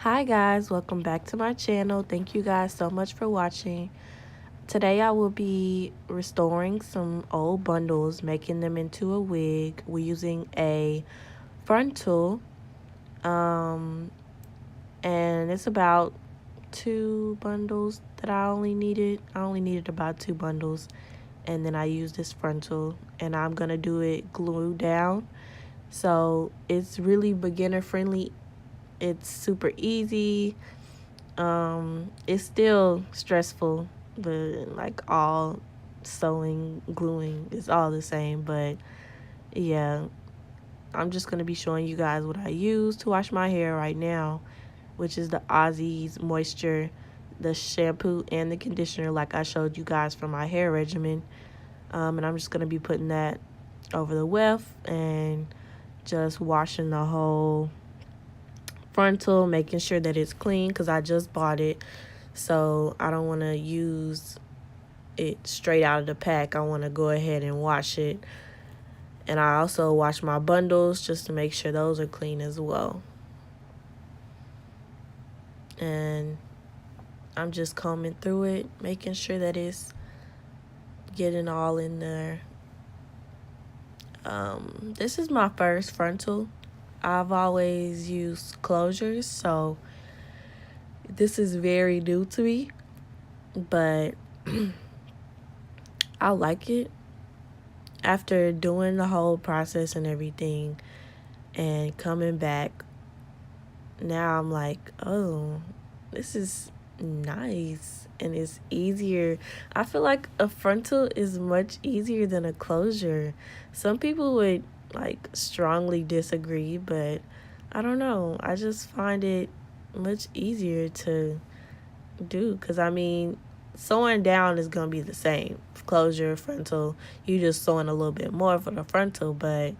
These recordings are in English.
Hi guys, welcome back to my channel. Thank you guys so much for watching. Today I will be restoring some old bundles, making them into a wig. We're using a frontal, um, and it's about 2 bundles that I only needed. I only needed about 2 bundles, and then I used this frontal, and I'm gonna do it glued down. So it's really beginner friendly. It's super easy. It's still stressful, but like all sewing, gluing is all the same. But yeah, I'm just gonna be showing you guys what I use to wash my hair right now, which is the Aussie's Moisture, the shampoo and the conditioner, like I showed you guys for my hair regimen. And I'm just gonna be putting that over the weft and just washing the whole frontal, making sure that it's clean because I just bought it. So I don't want to use it straight out of the pack. I want to go ahead and wash it. And I also wash my bundles just to make sure those are clean as well. And I'm just combing through it, making sure that it's getting all in there. This is my first frontal. I've always used closures, so this is very new to me. But I like it. After doing the whole process and everything and coming back, now I'm like, oh, this is nice and it's easier. I feel like a frontal is much easier than a closure. Some people would like strongly disagree, but I don't know. I just find it much easier to do because I mean, sewing down is going to be the same. Closure, frontal, you just sewing a little bit more for the frontal, but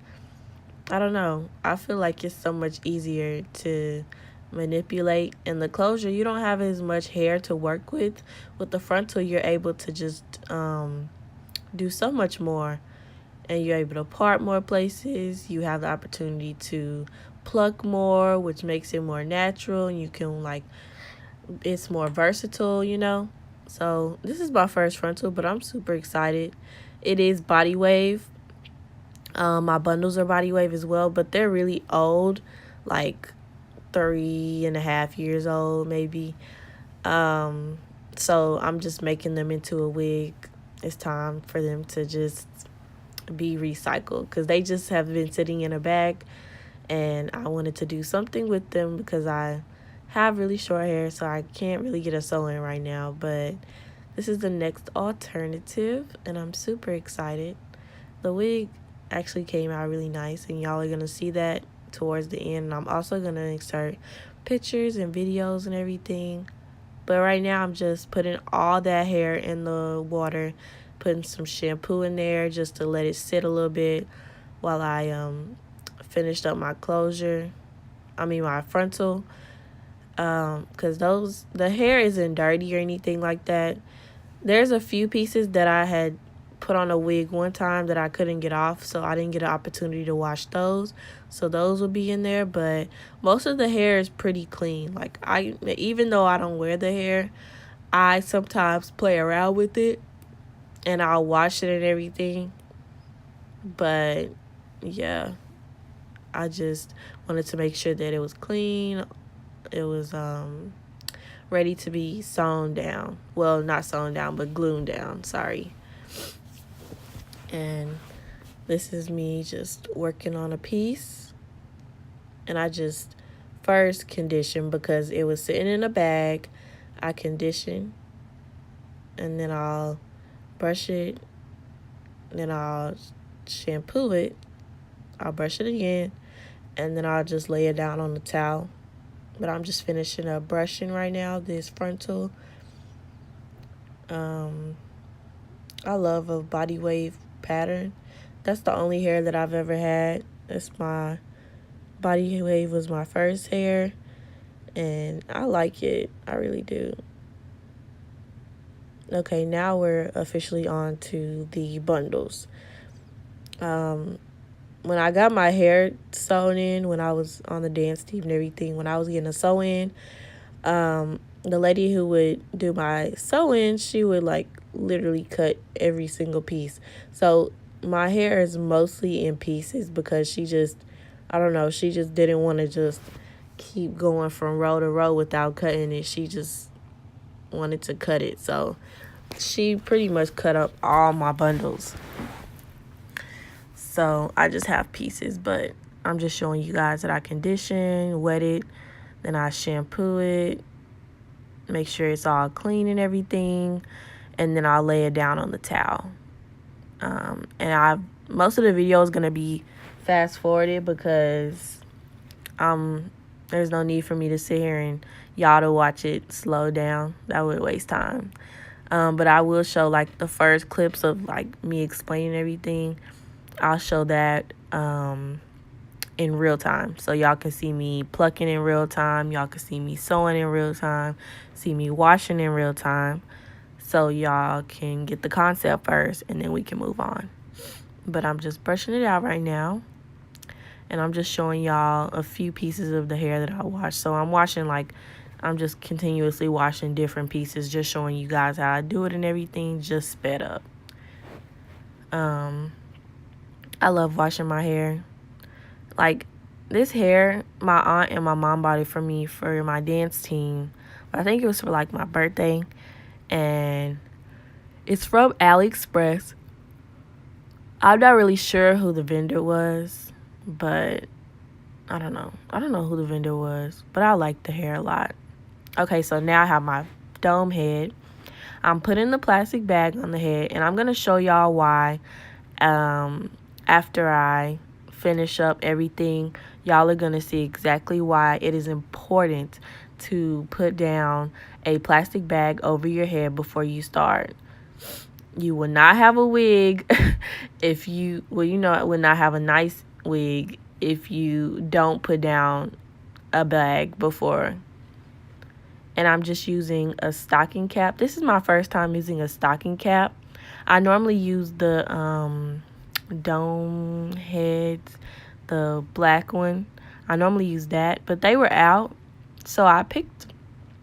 I don't know. I feel like it's so much easier to manipulate. In the closure, you don't have as much hair to work with. With the frontal, you're able to just do so much more, and you're able to part more places. You have the opportunity to pluck more, which makes it more natural, and you can like, it's more versatile, you know. So this is my first frontal, but I'm super excited. It is body wave. My bundles are body wave as well, but they're really old, like 3.5 years old maybe. So I'm just making them into a wig. It's time for them to just be recycled because they just have been sitting in a bag, and I wanted to do something with them because I have really short hair, so I can't really get a sew-in right now. But this is the next alternative, and I'm super excited. The wig actually came out really nice, and y'all are going to see that towards the end. And I'm also going to insert pictures and videos and everything. But right now, I'm just putting all that hair in the water, putting some shampoo in there just to let it sit a little bit while I finished up my closure. My frontal. Because the hair isn't dirty or anything like that. There's a few pieces that I had put on a wig one time that I couldn't get off, so I didn't get an opportunity to wash those. So those will be in there, but most of the hair is pretty clean. Like even though I don't wear the hair, I sometimes play around with it and I'll wash it and everything. But yeah, I just wanted to make sure that it was clean. It was ready to be sewn down. Well, not sewn down, but glued down. Sorry. And this is me just working on a piece. And I just first condition because it was sitting in a bag. I condition. And then I'll brush it. Then I'll shampoo it. I'll brush it again. And then I'll just lay it down on the towel. But I'm just finishing up brushing right now, this frontal. I love a body wave pattern. That's the only hair that I've ever had. That's my body wave was my first hair, and I like it. I really do. Okay, now we're officially on to the bundles. when I got my hair sewn in, when I was on the dance team and everything, when I was getting a sew in, the lady who would do my sewing, she would like literally cut every single piece. So my hair is mostly in pieces because she just, I don't know, she just didn't want to just keep going from row to row without cutting it. She just wanted to cut it. So she pretty much cut up all my bundles. So I just have pieces, but I'm just showing you guys that I condition, wet it, then I shampoo it, make sure it's all clean and everything, and then I'll lay it down on the towel. Most of the video is gonna be fast forwarded because there's no need for me to sit here and y'all to watch it slow down. That would waste time. But I will show like the first clips of like me explaining everything. I'll show that in real time, so y'all can see me plucking in real time, y'all can see me sewing in real time, see me washing in real time, so y'all can get the concept first and then we can move on. But I'm just brushing it out right now, and I'm just showing y'all a few pieces of the hair that I wash. So I'm just continuously washing different pieces, just showing you guys how I do it and everything, just sped up. I love washing my hair. Like, this hair, my aunt and my mom bought it for me for my dance team. I think it was for, like, my birthday. And it's from AliExpress. I'm not really sure who the vendor was, but I don't know. I don't know who the vendor was, but I like the hair a lot. Okay, so now I have my dome head. I'm putting the plastic bag on the head, and I'm going to show y'all why after I finish up everything. Y'all are going to see exactly why it is important to put down a plastic bag over your head before you start. You will not have a wig if you, will not have a nice wig if you don't put down a bag before. And I'm just using a stocking cap. This is my first time using a stocking cap. I normally use the dome heads, the black one. I normally use that, but they were out, so I picked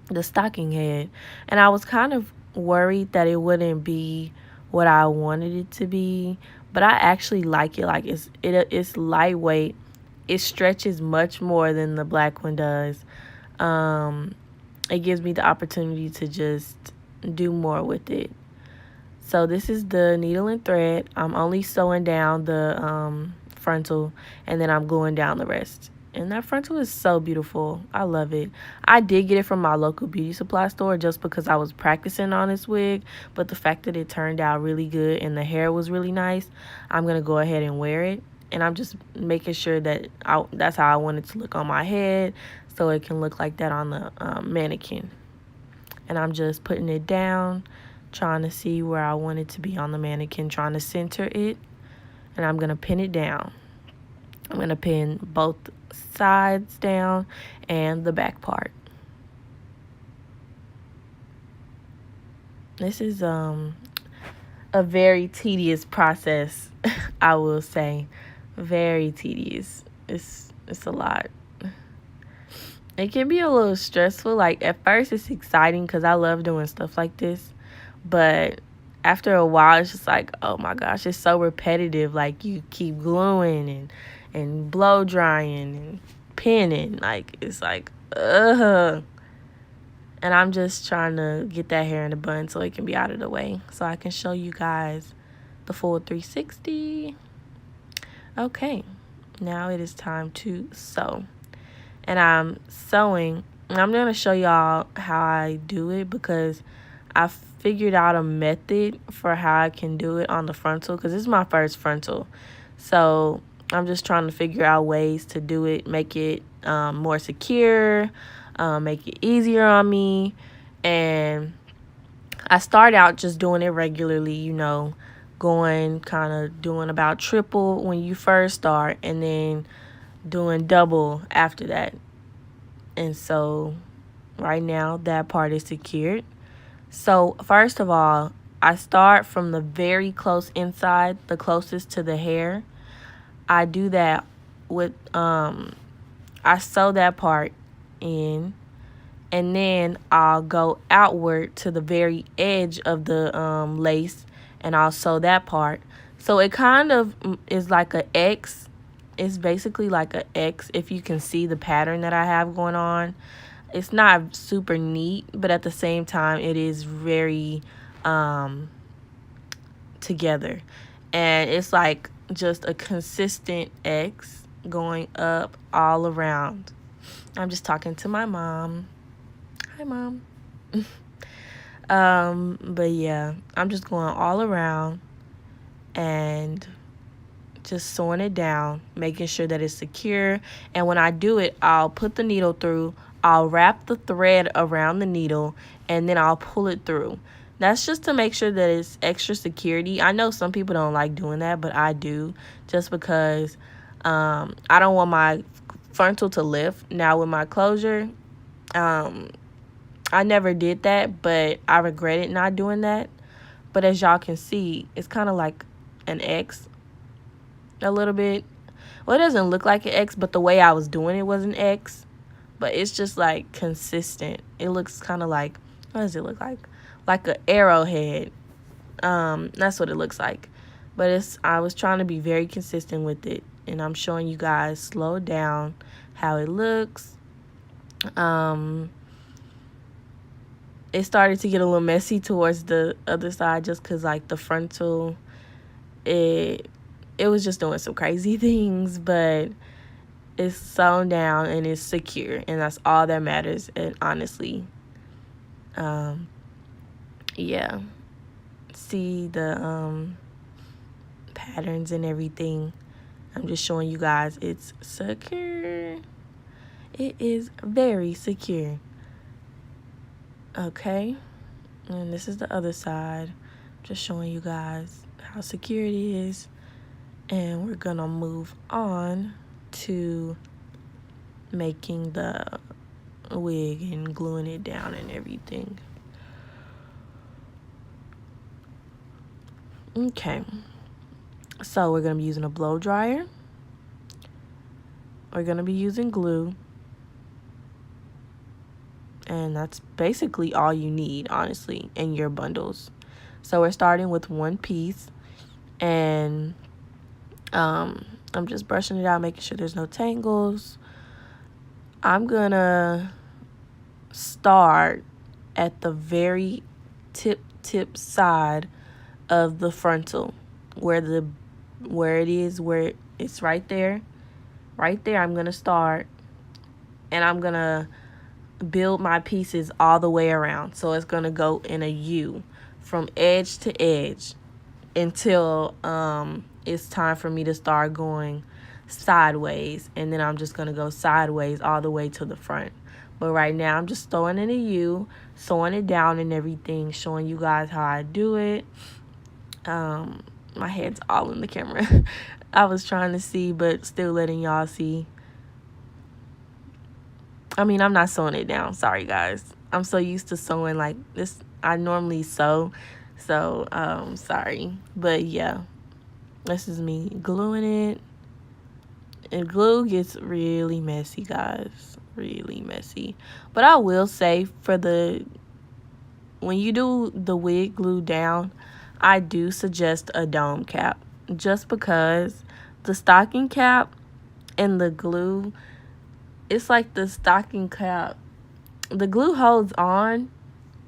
the stocking head. And I was kind of worried that it wouldn't be what I wanted it to be, but I actually like it. Like, it's lightweight. It stretches much more than the black one does. It gives me the opportunity to just do more with it. So this is the needle and thread. I'm only sewing down the frontal, and then I'm gluing down the rest. And that frontal is so beautiful. I love it. I did get it from my local beauty supply store just because I was practicing on this wig. But the fact that it turned out really good and the hair was really nice, I'm going to go ahead and wear it. And I'm just making sure that that's how I want it to look on my head, so it can look like that on the mannequin. And I'm just putting it down, trying to see where I want it to be on the mannequin, trying to center it. And I'm going to pin it down. I'm going to pin both sides down and the back part. This is a very tedious process, I will say. Very tedious. It's a lot. It can be a little stressful. Like, at first it's exciting because I love doing stuff like this, but after a while it's just like, oh my gosh, it's so repetitive. Like, you keep gluing and blow drying and pinning. Like, it's like, ugh. And I'm just trying to get that hair in the bun so it can be out of the way, so I can show you guys the full 360. Okay, now it is time to sew. And I'm sewing, and I'm going to show y'all how I do it because I figured out a method for how I can do it on the frontal, because this is my first frontal. So I'm just trying to figure out ways to do it, make it more secure, make it easier on me. And I start out just doing it regularly, going kind of doing about triple when you first start, and then doing double after that. And so right now that part is secured. So first of all, I start from the very close inside, the closest to the hair. I do that with I sew that part in, and then I'll go outward to the very edge of the lace, and I'll sew that part. So it kind of is like a X. It's basically like a X if you can see the pattern that I have going on. It's not super neat, but at the same time it is very together. And it's like just a consistent X going up all around. I'm just talking to my mom. Hi, Mom. But yeah, I'm just going all around and just sewing it down, making sure that it's secure. And when I do it, I'll put the needle through, I'll wrap the thread around the needle, and then I'll pull it through. That's just to make sure that it's extra security. I know some people don't like doing that, but I do, just because I don't want my frontal to lift. Now with my closure, I never did that, but I regretted not doing that. But as y'all can see, it's kind of like an X a little bit. Well, it doesn't look like an X, but the way I was doing it was an X. But it's just like consistent. It looks kind of like, what does it look like? Like an arrowhead. That's what it looks like. But I was trying to be very consistent with it, and I'm showing you guys slow down how it looks. It started to get a little messy towards the other side just because, like, the frontal, it was just doing some crazy things, but it's sewn down and it's secure, and that's all that matters. And honestly, yeah, see the patterns and everything. I'm just showing you guys it's secure. It is very secure. Okay, and this is the other side. Just showing you guys how secure it is. And we're gonna move on to making the wig and gluing it down and everything. Okay, so we're gonna be using a blow dryer. We're gonna be using glue. And that's basically all you need, honestly, in your bundles. So we're starting with one piece, and I'm just brushing it out, making sure there's no tangles. I'm gonna start at the very tip side of the frontal, where it's right there. Right there, I'm gonna start, and I'm gonna build my pieces all the way around. So it's gonna go in a U from edge to edge until it's time for me to start going sideways, and then I'm just gonna go sideways all the way to the front. But right now I'm just throwing in a U, sewing it down and everything, showing you guys how I do it. My head's all in the camera. I was trying to see, but still letting y'all see. I mean, I'm not sewing it down. Sorry, guys. I'm so used to sewing like this. I normally sew. So, sorry. But, yeah. This is me gluing it. And glue gets really messy, guys. Really messy. But I will say, when you do the wig glue down, I do suggest a dome cap. Just because the stocking cap and the glue, it's like the stocking cap, the glue holds on,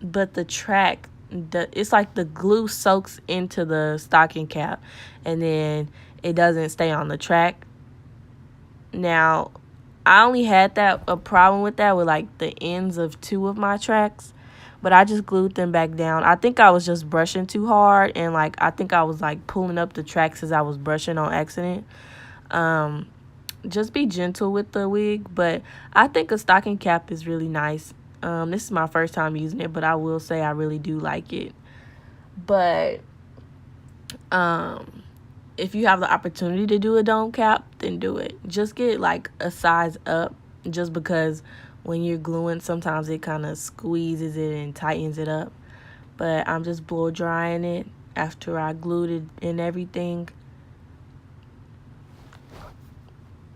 but the track, it's like the glue soaks into the stocking cap, and then it doesn't stay on the track. Now, I only had a problem with that with like the ends of 2 of my tracks, but I just glued them back down. I think I was just brushing too hard, and like I think I was like pulling up the tracks as I was brushing on accident. Just be gentle with the wig, but I think a stocking cap is really nice. This is my first time using it, but I will say I really do like it. But if you have the opportunity to do a dome cap, then do it. Just get like a size up, just because when you're gluing, sometimes it kind of squeezes it and tightens it up. But I'm just blow drying it after I glued it and everything.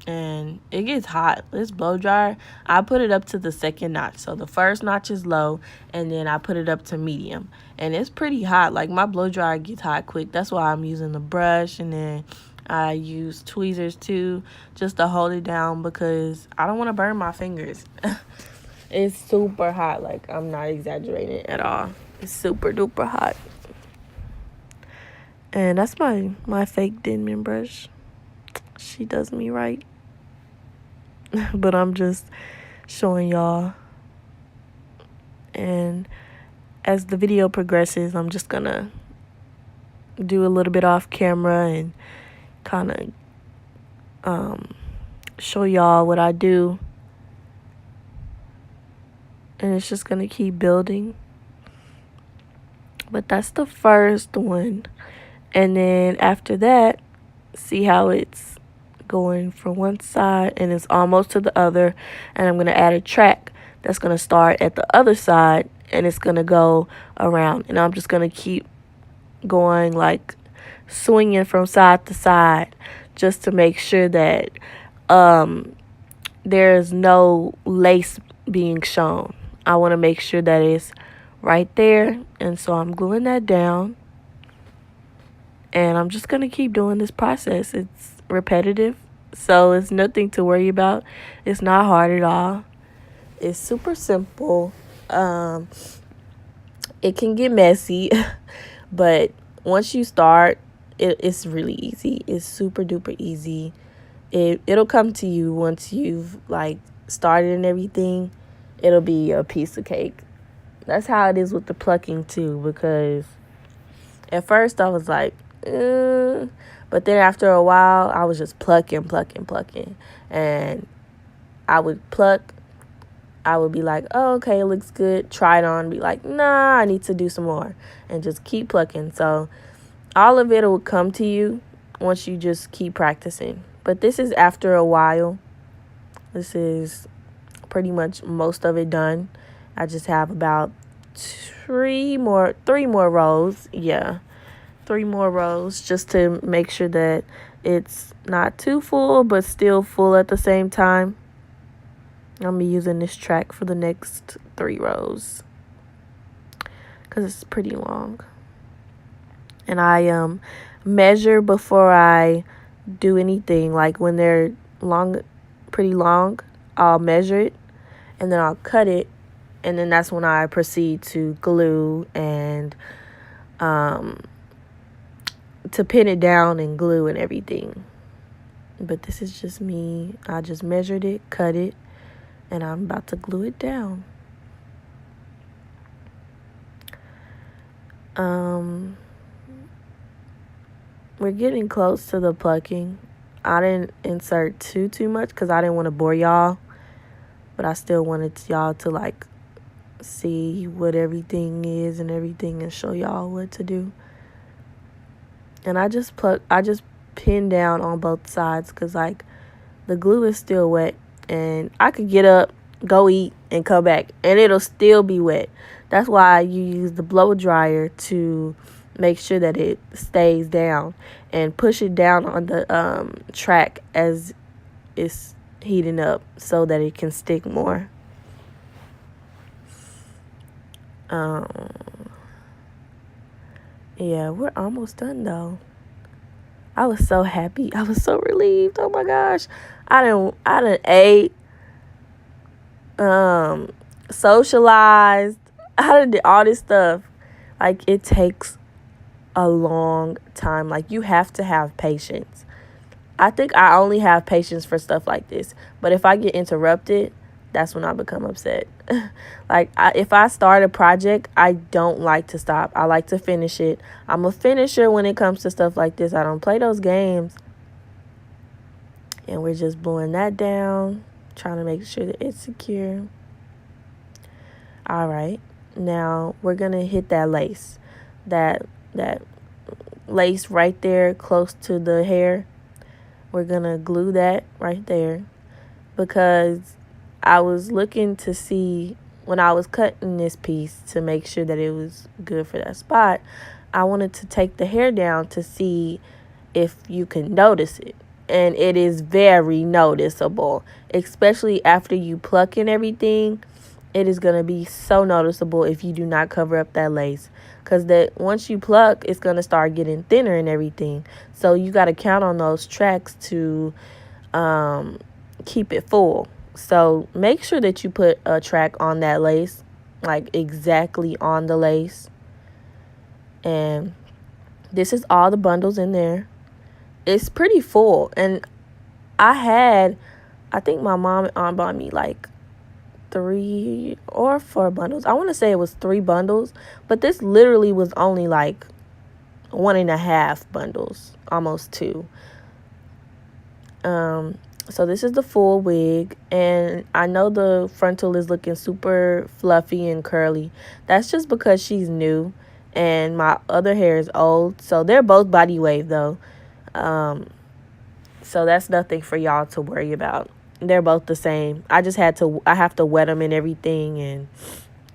and it gets hot. This blow dryer, I put it up to the second notch. So the first notch is low, and then I put it up to medium. And it's pretty hot. Like, my blow dryer gets hot quick. That's why I'm using the brush, and then I use tweezers too, just to hold it down, because I don't want to burn my fingers. It's super hot. Like, I'm not exaggerating at all. It's super duper hot. And that's my fake Denman brush. She does me right. But I'm just showing y'all. And as the video progresses, I'm just gonna do a little bit off camera and kind of show y'all what I do. And it's just gonna keep building. But that's the first one. And then after that, see how it's going from one side and it's almost to the other. And I'm going to add a track that's going to start at the other side and it's going to go around. And I'm just going to keep going, like swinging from side to side, just to make sure that there's no lace being shown. I want to make sure that it's right there. And so I'm gluing that down. And I'm just going to keep doing this process. It's repetitive, so it's nothing to worry about. It's not hard at all. It's super simple. It can get messy, but once you start, it's really easy. It's super duper easy. It'll come to you once you've, like, started and everything. It'll be a piece of cake. That's how it is with the plucking too, because at first I was like, but then after a while, I was just plucking. And I would pluck. I would be like, oh, okay, it looks good. Try it on. Be like, nah, I need to do some more. And just keep plucking. So all of it will come to you once you just keep practicing. But this is after a while. This is pretty much most of it done. I just have about three more rows. Yeah. 3 more rows, just to make sure that it's not too full but still full at the same time. I'm gonna be using this track for the next 3 rows because it's pretty long. And I measure before I do anything. Like, when they're pretty long, I'll measure it and then I'll cut it, and then that's when I proceed to glue and to pin it down and glue and everything. But this is just me. I just measured it, cut it, and I'm about to glue it down. We're getting close to the plucking. I didn't insert too much because I didn't want to bore y'all, but I still wanted y'all to, like, see what everything is and everything, and show y'all what to do. And I just pin down on both sides because, like, the glue is still wet, and I could get up, go eat, and come back, and it'll still be wet. That's why you use the blow dryer to make sure that it stays down, and push it down on the track as it's heating up so that it can stick more. Yeah, we're almost done though. I was so happy. I was so relieved. Oh my gosh. I done ate, socialized. I done did all this stuff. Like, it takes a long time. Like, you have to have patience. I think I only have patience for stuff like this. But if I get interrupted, that's when I become upset. Like, if I start a project, I don't like to stop. I like to finish it. I'm a finisher when it comes to stuff like this. I don't play those games. And we're just blowing that down, trying to make sure that it's secure. All right. Now we're going to hit that lace. That lace right there close to the hair. We're going to glue that right there, because I was looking to see, when I was cutting this piece, to make sure that it was good for that spot, I wanted to take the hair down to see if you can notice it. and it is very noticeable, especially after you pluck and everything. It is going to be so noticeable if you do not cover up that lace, because that once you pluck, it's going to start getting thinner and everything. So you got to count on those tracks to keep it full. So make sure that you put a track on that lace, like exactly on the lace. And this is all the bundles in there. It's pretty full. And I think my mom and aunt bought me like 3 or 4 bundles. I want to say it was 3 bundles, but this literally was only like 1.5 bundles, almost 2. So this is the full wig, and I know the frontal is looking super fluffy and curly. That's just because she's new and my other hair is old. So they're both body wave though. So that's nothing for y'all to worry about. They're both the same. I have to wet them and everything and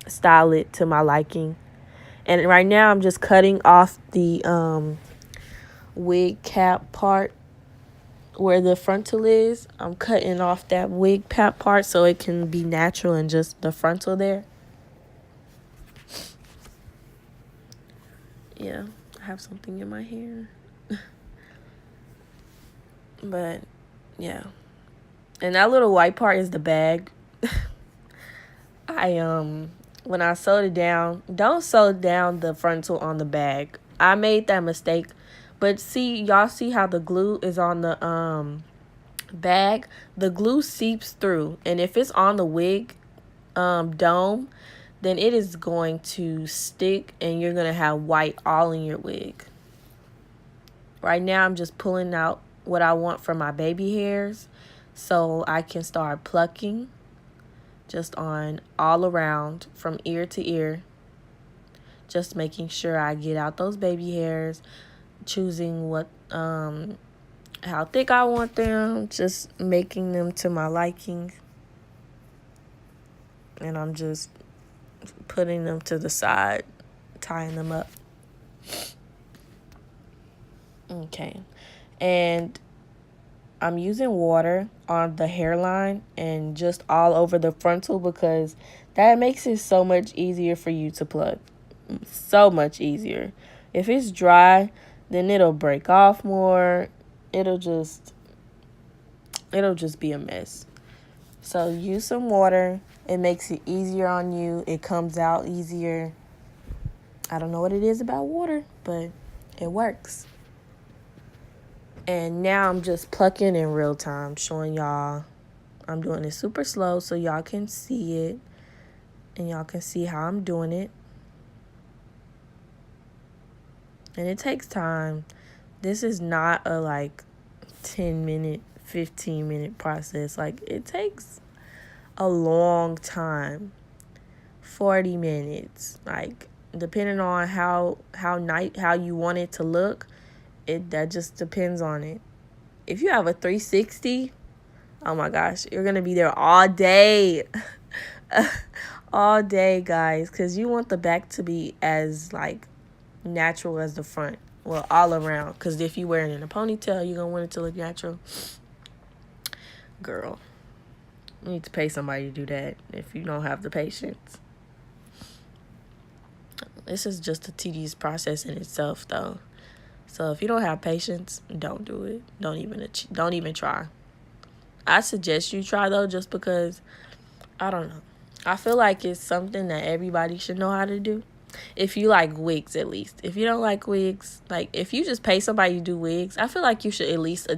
style it to my liking. And right now I'm just cutting off the wig cap part where the frontal is. I'm cutting off that wig cap part so it can be natural and just the frontal there. Yeah, I have something in my hair. But yeah. And that little white part is the bag. When I sewed it down, don't sew down the frontal on the bag. I made that mistake. But y'all see how the glue is on the bag? The glue seeps through, and if it's on the wig dome, then it is going to stick and you're going to have white all in your wig. Right now I'm just pulling out what I want for my baby hairs so I can start plucking just on all around from ear to ear. Just making sure I get out those baby hairs, choosing what how thick I want them, just making them to my liking. And I'm just putting them to the side, tying them up. Okay. And I'm using water on the hairline and just all over the frontal because that makes it so much easier for you to pluck. So much easier. If it's dry, then it'll break off more. It'll just be a mess. So use some water. It makes it easier on you. It comes out easier. I don't know what it is about water, but it works. And now I'm just plucking in real time, showing y'all. I'm doing it super slow so y'all can see it. And y'all can see how I'm doing it. And it takes time. This is not a like 10-minute, 15-minute process. Like it takes a long time. 40 minutes. Like depending on how you want it to look, that just depends on it. If you have a 360, oh my gosh, you're going to be there all day. All day, guys, cuz you want the back to be as like natural as the front. Well, all around, cuz if you wear it in a ponytail, you're going to want it to look natural. Girl, you need to pay somebody to do that if you don't have the patience. This is just a tedious process in itself, though. So if you don't have patience, don't do it. Don't even try. I suggest you try, though, just because, I don't know. I feel like it's something that everybody should know how to do. If you like wigs, at least. If you don't like wigs, like if you just pay somebody to do wigs, I feel like you should at least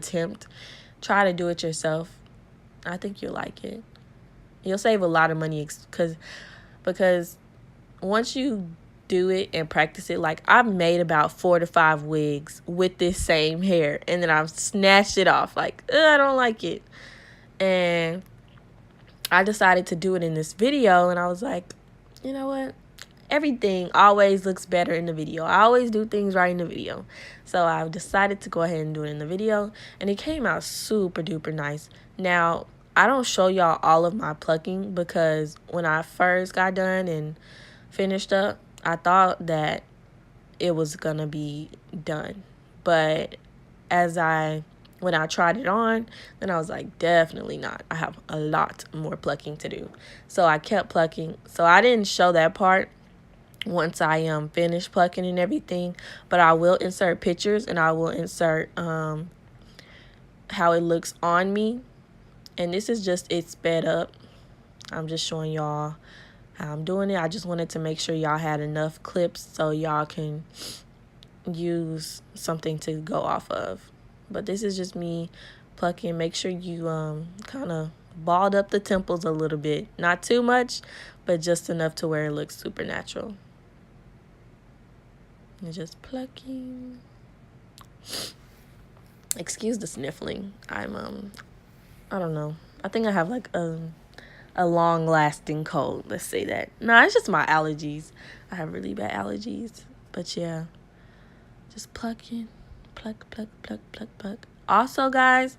try to do it yourself. I think you'll like it. You'll save a lot of money because once you do it and practice it, like I've made about 4 to 5 wigs with this same hair, and then I've snatched it off like I don't like it, and I decided to do it in this video, and I was like, you know what, everything always looks better in the video. I always do things right in the video, so I decided to go ahead and do it in the video, and it came out super duper nice. Now I don't show y'all all of my plucking because when I first got done and finished up, I thought that it was gonna be done, but as I when I tried it on, then I was like, definitely not. I have a lot more plucking to do. So I kept plucking. So I didn't show that part once I finished plucking and everything, but I will insert pictures, and I will insert how it looks on me. And this is just it sped up. I'm just showing y'all how I'm doing it. I just wanted to make sure y'all had enough clips so y'all can use something to go off of. But this is just me plucking. Make sure you kind of balled up the temples a little bit. Not too much, but just enough to where it looks super natural. And just plucking. Excuse the sniffling. I don't know. I think I have like a long lasting cold. Let's say that. No, it's just my allergies. I have really bad allergies. But yeah. Just plucking. Pluck, pluck, pluck, pluck, pluck. Also, guys,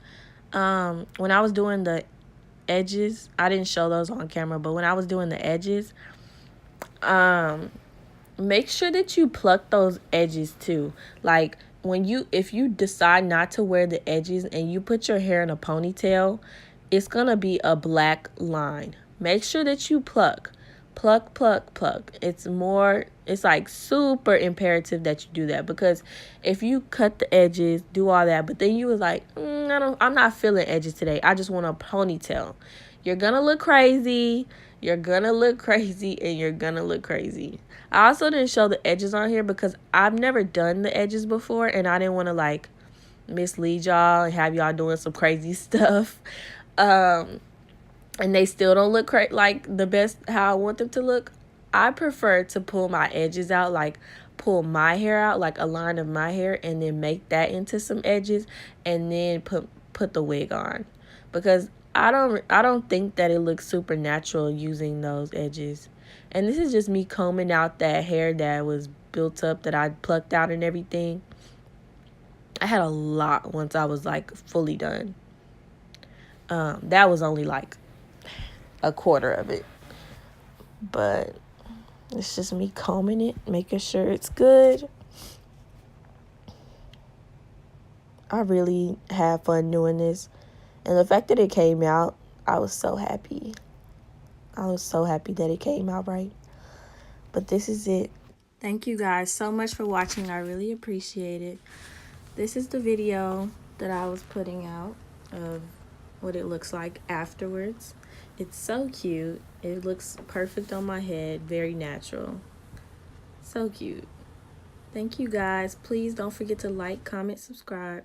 when I was doing the edges, I didn't show those on camera, but when I was doing the edges, make sure that you pluck those edges too. Like if you decide not to wear the edges and you put your hair in a ponytail, it's gonna be a black line. Make sure that you pluck. It's like super imperative that you do that, because if you cut the edges, do all that, but then you was like, I'm not feeling edges today, I just want a ponytail, you're gonna look crazy. And you're gonna look crazy. I also didn't show the edges on here because I've never done the edges before, and I didn't want to like mislead y'all and have y'all doing some crazy stuff. And they still don't look like the best how I want them to look. I prefer to pull my edges out, like pull my hair out, like a line of my hair, and then make that into some edges, and then put the wig on, because I don't think that it looks super natural using those edges. And this is just me combing out that hair that was built up that I plucked out and everything. I had a lot once I was like fully done. That was only like a quarter of it, but it's just me combing it, making sure it's good. I really had fun doing this, and the fact that it came out, I was so happy. I was so happy that it came out right. But this is it. Thank you guys so much for watching. I really appreciate it. This is the video that I was putting out of what it looks like afterwards. It's so cute. It looks perfect on my head. Very natural. So cute. Thank you guys. Please don't forget to like, comment, subscribe.